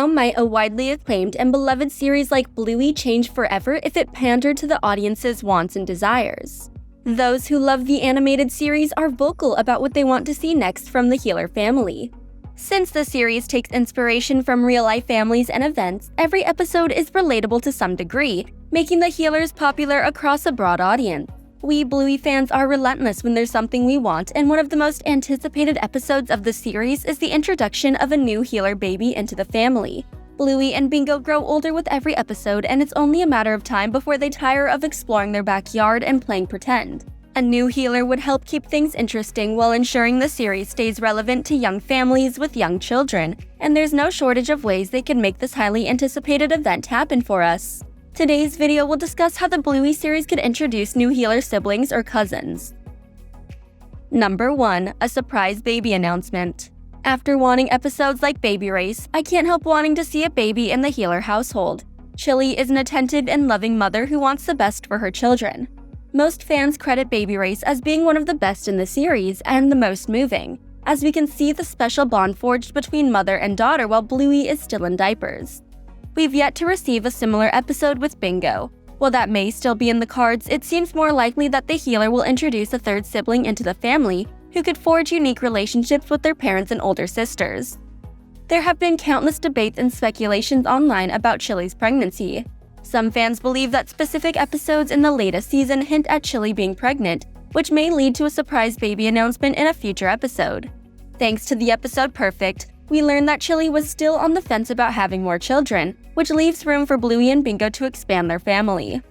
might a widely acclaimed and beloved series like Bluey change forever if it pandered to the audience's wants and desires? Those who love the animated series are vocal about what they want to see next from the Healer family. Since the series takes inspiration from real-life families and events, every episode is relatable to some degree, making the Healers popular across a broad audience. We Bluey fans are relentless when there's something we want, and one of the most anticipated episodes of the series is the introduction of a new Healer baby into the family. Bluey and Bingo grow older with every episode, and it's only a matter of time before they tire of exploring their backyard and playing pretend. A new Healer would help keep things interesting while ensuring the series stays relevant to young families with young children, and there's no shortage of ways they can make this highly anticipated event happen for us. Today's video will discuss how the Bluey series could introduce new Healer siblings or cousins. Number 1. A surprise baby announcement. After wanting episodes like Baby Race, I can't help wanting to see a baby in the Healer household. Chili is an attentive and loving mother who wants the best for her children. Most fans credit Baby Race as being one of the best in the series and the most moving, as we can see the special bond forged between mother and daughter while Bluey is still in diapers. We've yet to receive a similar episode with Bingo. While that may still be in the cards, it seems more likely that the Healer will introduce a third sibling into the family who could forge unique relationships with their parents and older sisters. There have been countless debates and speculations online about Chili's pregnancy. Some fans believe that specific episodes in the latest season hint at Chili being pregnant, which may lead to a surprise baby announcement in a future episode. Thanks to the episode Perfect, we learned that Chili was still on the fence about having more children, which leaves room for Bluey and Bingo to expand their family.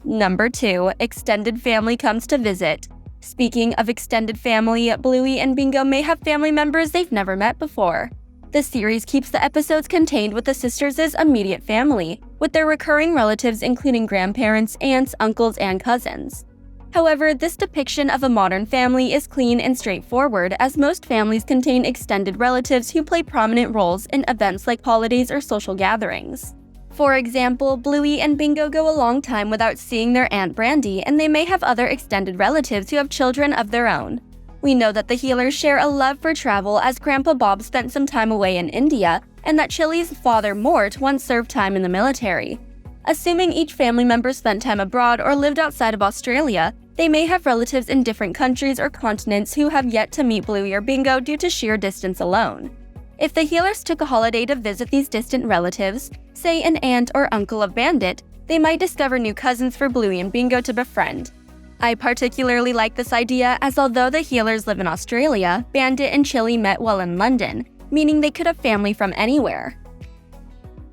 Number 2. Extended family comes to visit. Speaking of extended family, Bluey and Bingo may have family members they've never met before. The series keeps the episodes contained with the sisters' immediate family, with their recurring relatives including grandparents, aunts, uncles, and cousins. However, this depiction of a modern family is clean and straightforward, as most families contain extended relatives who play prominent roles in events like holidays or social gatherings. For example, Bluey and Bingo go a long time without seeing their Aunt Brandy, and they may have other extended relatives who have children of their own. We know that the Healers share a love for travel, as Grandpa Bob spent some time away in India, and that Chili's father Mort once served time in the military. Assuming each family member spent time abroad or lived outside of Australia, they may have relatives in different countries or continents who have yet to meet Bluey or Bingo due to sheer distance alone. If the Healers took a holiday to visit these distant relatives, say an aunt or uncle of Bandit, they might discover new cousins for Bluey and Bingo to befriend. I particularly like this idea, as although the Healers live in Australia, Bandit and Chili met while in London, meaning they could have family from anywhere.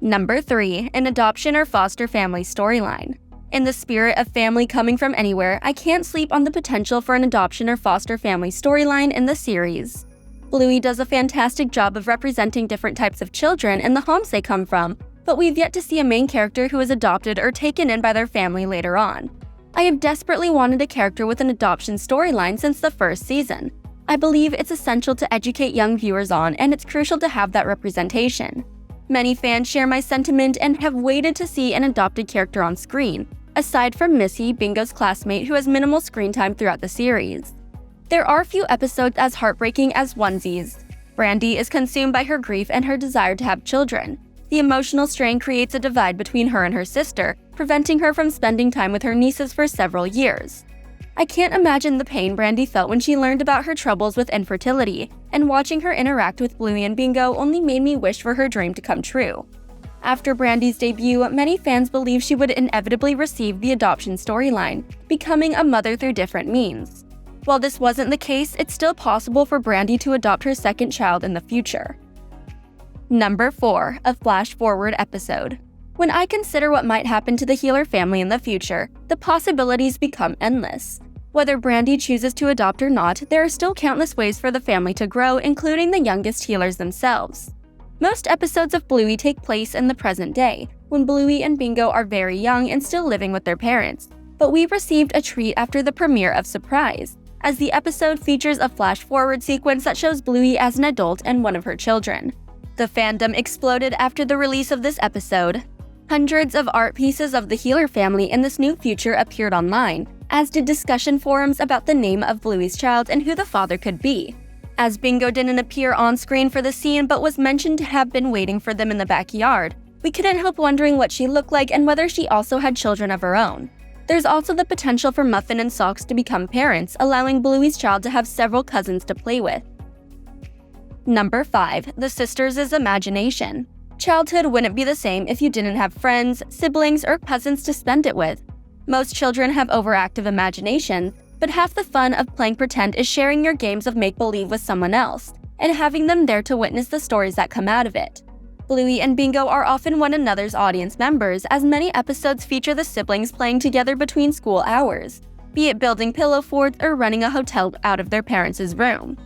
Number 3. An adoption or foster family storyline. In the spirit of family coming from anywhere, I can't sleep on the potential for an adoption or foster family storyline in the series. Bluey does a fantastic job of representing different types of children and the homes they come from, but we've yet to see a main character who is adopted or taken in by their family later on. I have desperately wanted a character with an adoption storyline since the first season. I believe it's essential to educate young viewers on, and it's crucial to have that representation. Many fans share my sentiment and have waited to see an adopted character on screen, aside from Missy, Bingo's classmate, who has minimal screen time throughout the series. There are few episodes as heartbreaking as Onesies. Brandy is consumed by her grief and her desire to have children. The emotional strain creates a divide between her and her sister, preventing her from spending time with her nieces for several years. I can't imagine the pain Brandy felt when she learned about her troubles with infertility, and watching her interact with Bluey and Bingo only made me wish for her dream to come true. After Brandy's debut, many fans believe she would inevitably receive the adoption storyline, becoming a mother through different means. While this wasn't the case, it's still possible for Brandy to adopt her second child in the future. Number 4. A flash-forward episode. When I consider what might happen to the Healer family in the future, the possibilities become endless. Whether Brandy chooses to adopt or not, there are still countless ways for the family to grow, including the youngest Healers themselves. Most episodes of Bluey take place in the present day, when Bluey and Bingo are very young and still living with their parents. But we received a treat after the premiere of Surprise, as the episode features a flash-forward sequence that shows Bluey as an adult and one of her children. The fandom exploded after the release of this episode. Hundreds of art pieces of the Healer family in this new future appeared online, as did discussion forums about the name of Bluey's child and who the father could be. As Bingo didn't appear on screen for the scene but was mentioned to have been waiting for them in the backyard, we couldn't help wondering what she looked like and whether she also had children of her own. There's also the potential for Muffin and Socks to become parents, allowing Bluey's child to have several cousins to play with. Number 5. The Sisters' Imagination. Childhood wouldn't be the same if you didn't have friends, siblings, or cousins to spend it with. Most children have overactive imaginations, but half the fun of playing pretend is sharing your games of make-believe with someone else, and having them there to witness the stories that come out of it. Bluey and Bingo are often one another's audience members, as many episodes feature the siblings playing together between school hours, be it building pillow forts or running a hotel out of their parents' room.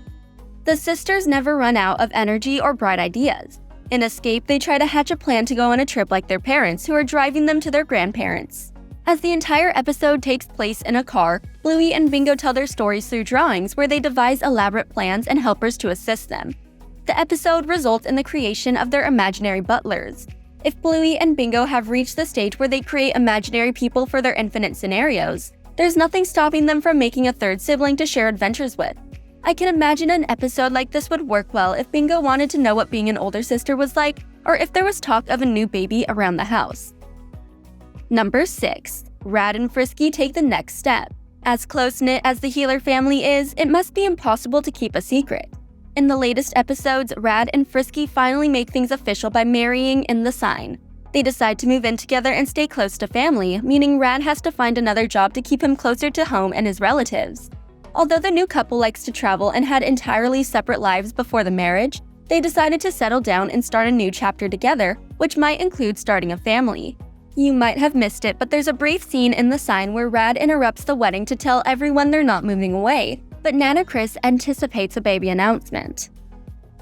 The sisters never run out of energy or bright ideas. In Escape, they try to hatch a plan to go on a trip like their parents, who are driving them to their grandparents. As the entire episode takes place in a car, Bluey and Bingo tell their stories through drawings where they devise elaborate plans and helpers to assist them. The episode results in the creation of their imaginary butlers. If Bluey and Bingo have reached the stage where they create imaginary people for their infinite scenarios, there's nothing stopping them from making a third sibling to share adventures with. I can imagine an episode like this would work well if Bingo wanted to know what being an older sister was like, or if there was talk of a new baby around the house. Number 6. Rad and Frisky take the next step. As close-knit as the Healer family is, it must be impossible to keep a secret. In the latest episodes, Rad and Frisky finally make things official by marrying in the sign. They decide to move in together and stay close to family, meaning Rad has to find another job to keep him closer to home and his relatives. Although the new couple likes to travel and had entirely separate lives before the marriage, they decided to settle down and start a new chapter together, which might include starting a family. You might have missed it, but there's a brief scene in the sign where Rad interrupts the wedding to tell everyone they're not moving away, but Nana Chris anticipates a baby announcement.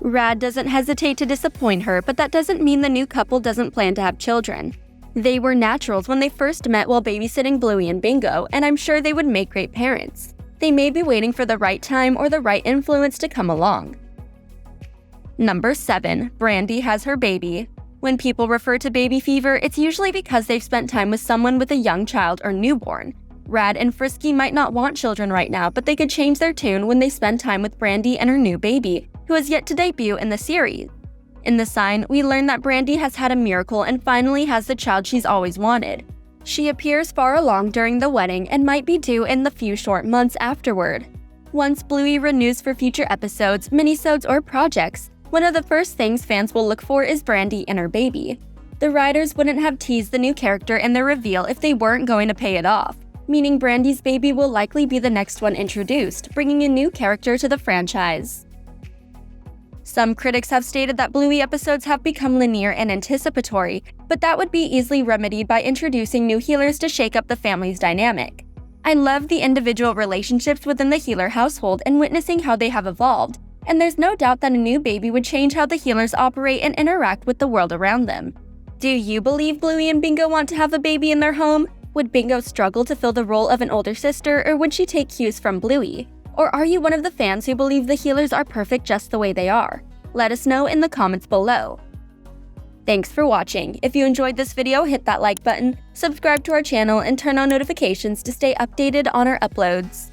Rad doesn't hesitate to disappoint her, but that doesn't mean the new couple doesn't plan to have children. They were naturals when they first met while babysitting Bluey and Bingo, and I'm sure they would make great parents. They may be waiting for the right time or the right influence to come along. Number 7. Brandy has her baby. When people refer to baby fever, it's usually because they've spent time with someone with a young child or newborn. Rad and Frisky might not want children right now, but they could change their tune when they spend time with Brandy and her new baby, who has yet to debut in the series. In the sign, we learn that Brandy has had a miracle and finally has the child she's always wanted. She appears far along during the wedding and might be due in the few short months afterward. Once Bluey renews for future episodes, minisodes, or projects, one of the first things fans will look for is Brandy and her baby. The writers wouldn't have teased the new character in their reveal if they weren't going to pay it off, meaning Brandy's baby will likely be the next one introduced, bringing a new character to the franchise. Some critics have stated that Bluey episodes have become linear and anticipatory, but that would be easily remedied by introducing new healers to shake up the family's dynamic. I love the individual relationships within the healer household and witnessing how they have evolved, and there's no doubt that a new baby would change how the healers operate and interact with the world around them. Do you believe Bluey and Bingo want to have a baby in their home? Would Bingo struggle to fill the role of an older sister, or would she take cues from Bluey? Or are you one of the fans who believe the healers are perfect just the way they are? Let us know in the comments below. Thanks for watching. If you enjoyed this video, hit that like button, subscribe to our channel, and turn on notifications to stay updated on our uploads.